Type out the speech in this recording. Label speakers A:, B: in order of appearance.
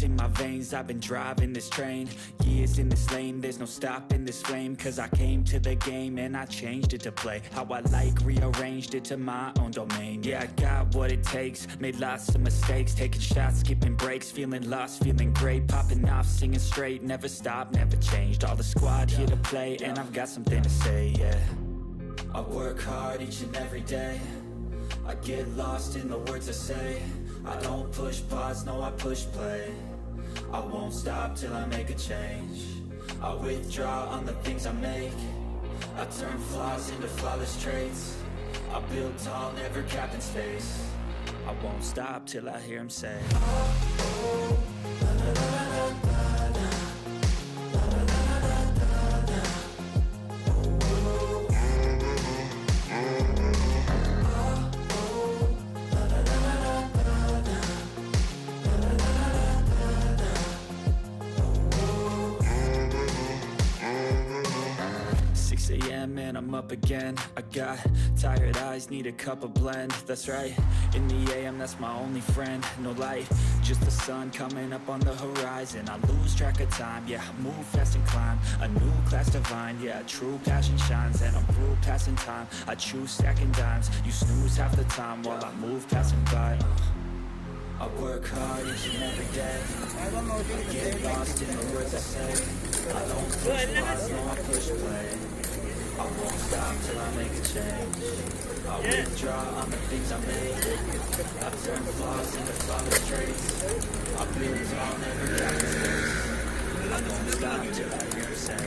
A: in my veins, I've been driving this train. Years in this lane, there's no stopping this flame. Cause I came to the game and I changed it to play how I like, rearranged it to my own domain. Yeah, I got what it takes, made lots of mistakes, taking shots, skipping breaks, feeling lost, feeling great, popping off, singing straight, never stopped, never changed. All the squad here to play, and I've got something to say, yeah. I work hard each and every day, I get lost in the words I say. I don't push pause, no I push play. I won't stop till I make a change. I withdraw on the things I make. I turn flaws into flawless traits. I build tall, never capped in space. I won't stop till I hear him say, oh, oh, la, la, la, la, la, la. And I'm up again. I got tired eyes, need a cup of blend. That's right, in the AM, that's my only friend. No light, just the sun coming up on the horizon. I lose track of time, yeah, I move fast and climb a new class divine, yeah, true passion shines. And I'm through passing time, I choose stacking dimes. You snooze half the time while I move passing by. I work hard each and every day. I get lost in the words I say. I don't push pause, no I push play. I won't stop till I make a change. I withdraw on the things I make. I turn flaws into flawless traits. I build tall, never got mistakes. I won't stop till I hear him say,